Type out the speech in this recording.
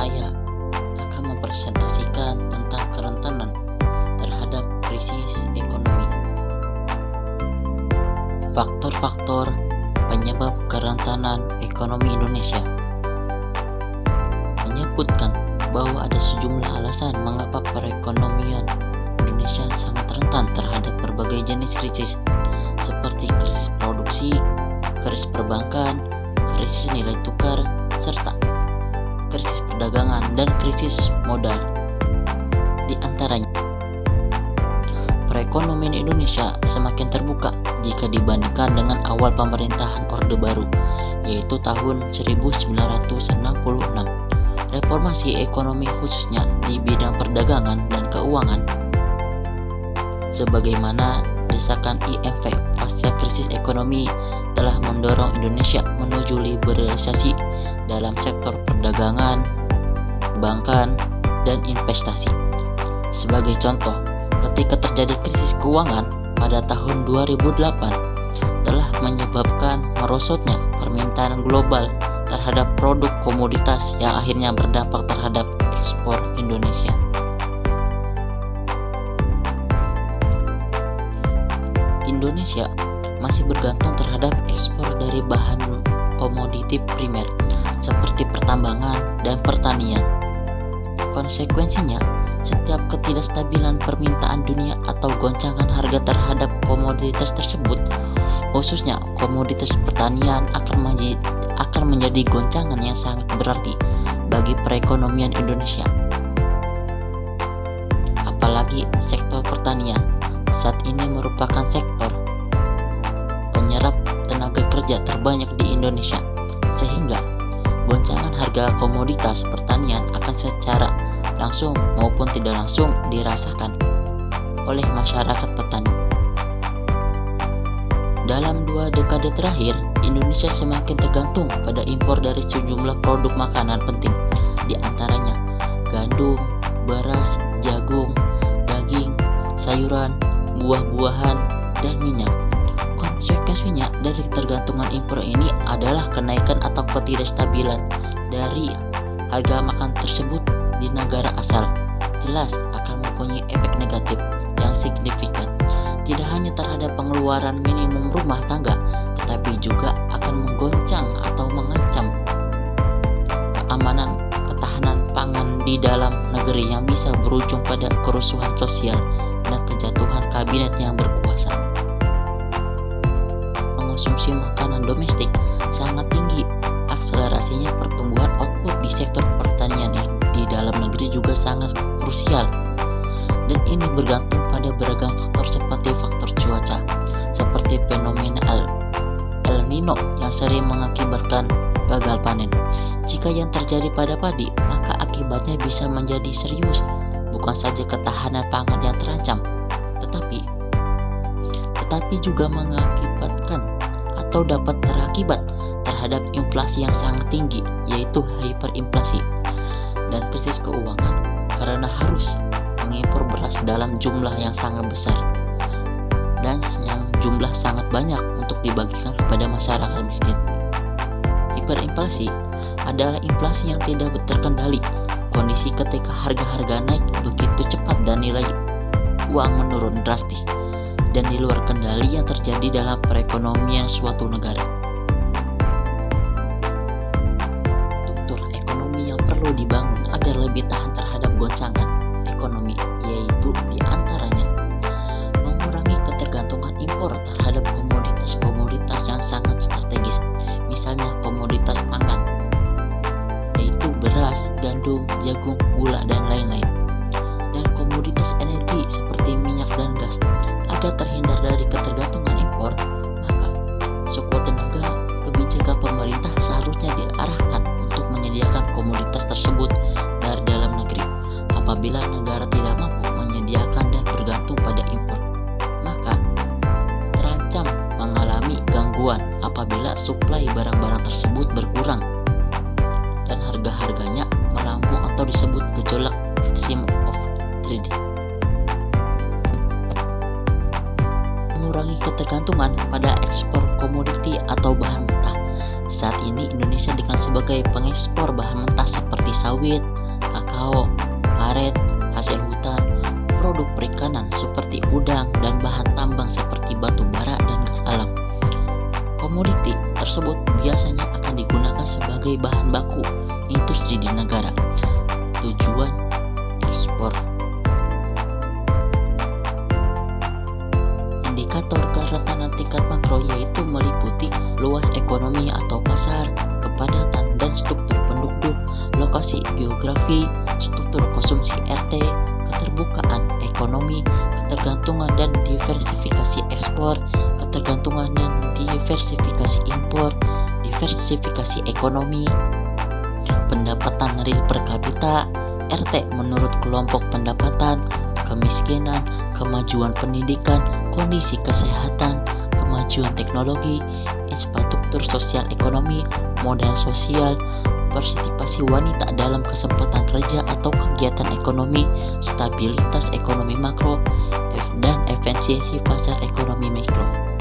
saya akan mempresentasikan tentang kerentanan terhadap krisis ekonomi. Faktor-faktor penyebab kerentanan ekonomi Indonesia menyebutkan bahwa ada sejumlah alasan mengapa perekonomian Indonesia sangat rentan terhadap berbagai jenis krisis seperti krisis produksi, krisis perbankan, krisis nilai tukar, serta krisis perdagangan dan krisis modal. Di antaranya, perekonomian Indonesia semakin terbuka jika dibandingkan dengan awal pemerintahan Orde Baru, yaitu tahun 1966. Reformasi ekonomi khususnya di bidang perdagangan dan keuangan, sebagaimana desakan IMF pasca krisis ekonomi, telah mendorong Indonesia menuju liberalisasi dalam sektor perdagangan, perbankan, dan investasi. Sebagai contoh, ketika terjadi krisis keuangan pada tahun 2008 telah menyebabkan merosotnya permintaan global terhadap produk komoditas yang akhirnya berdampak terhadap ekspor Indonesia. Indonesia masih bergantung terhadap ekspor dari bahan komoditi primer seperti pertambangan dan pertanian. Konsekuensinya, setiap ketidakstabilan permintaan dunia atau goncangan harga terhadap komoditas tersebut, khususnya komoditas pertanian, akan menjadi goncangan yang sangat berarti bagi perekonomian Indonesia. Apalagi sektor pertanian saat ini merupakan sektor penyerap tenaga kerja terbanyak di Indonesia, sehingga goncangan harga komoditas pertanian akan secara langsung maupun tidak langsung dirasakan oleh masyarakat petani. Dalam 2 dekade terakhir, Indonesia semakin tergantung pada impor dari sejumlah produk makanan penting, di antaranya gandum, beras, jagung, daging, sayuran, buah-buahan, dan minyak. Konsekuensinya dari ketergantungan impor ini adalah kenaikan atau ketidakstabilan dari harga makan tersebut di negara asal. Jelas akan mempunyai efek negatif yang signifikan, tidak hanya terhadap pengeluaran minimum rumah tangga, tetapi juga akan menggoncang atau mengancam keamanan ketahanan pangan di dalam negeri yang bisa berujung pada kerusuhan sosial dan kejatuhan kabinet yang berkuasa. Mengonsumsi makanan domestik sangat tinggi, akselerasinya pertumbuhan output di sektor pertanian di dalam negeri juga sangat krusial, dan ini bergantung pada beragam faktor seperti faktor cuaca, seperti fenomena El Nino yang sering mengakibatkan gagal panen. Jika yang terjadi pada padi, maka akibatnya bisa menjadi serius, bukan saja ketahanan pangan yang terancam, tetapi juga mengakibatkan atau dapat berakibat terhadap inflasi yang sangat tinggi, yaitu hiperinflasi, dan krisis keuangan karena harus mengimpor beras dalam jumlah yang sangat besar dan yang jumlah sangat banyak untuk dibagikan kepada masyarakat miskin. Hiperinflasi adalah inflasi yang tidak terkendali, kondisi ketika harga-harga naik begitu cepat dan nilai uang menurun drastis dan di luar kendali yang terjadi dalam perekonomian suatu negara. Struktur ekonomi yang perlu dibangun agar lebih tahan terhadap goncangan ekonomi, yaitu diantaranya mengurangi ketergantungan impor terhadap komoditas-komoditas yang sangat strategis, misalnya komoditas pangan, yaitu beras, gandum, jagung, gula, dan lain-lain, dan komoditas energi seperti minyak dan gas. Agar terhindar dari ketergantungan impor, maka sekuat tenaga kebijakan pemerintah seharusnya diarahkan untuk menyediakan komoditas tersebut dari dalam negeri. Apabila negara tidak mampu menyediakan dan bergantung pada impor, maka terancam mengalami gangguan apabila suplai barang-barang tersebut berkurang dan harga-harganya melambung atau disebut gejolak system of trade. Mengurangi ketergantungan pada ekspor komoditi atau bahan mentah. Saat ini Indonesia dikenal sebagai pengekspor bahan mentah seperti sawit, sawit, kakao, karet, hasil hutan, produk perikanan seperti udang, dan bahan tambang seperti batu bara dan gas alam. Komoditi tersebut biasanya akan digunakan sebagai bahan baku industri di negara. Tujuan ekspor. Indikator kerentanan tingkat makro yaitu meliputi luas ekonomi atau pasar, kepadatan dan struktur penduduk, lokasi geografi, struktur konsumsi RT, keterbukaan ekonomi, ketergantungan dan diversifikasi ekspor, ketergantungan dan diversifikasi impor, diversifikasi ekonomi, pendapatan real per kapita, RT menurut kelompok pendapatan, kemiskinan, kemajuan pendidikan, kondisi kesehatan, kemajuan teknologi, infrastruktur sosial ekonomi, modal sosial, partisipasi wanita dalam kesempatan kerja atau kegiatan ekonomi, stabilitas ekonomi makro, dan efisiensi pasar ekonomi mikro.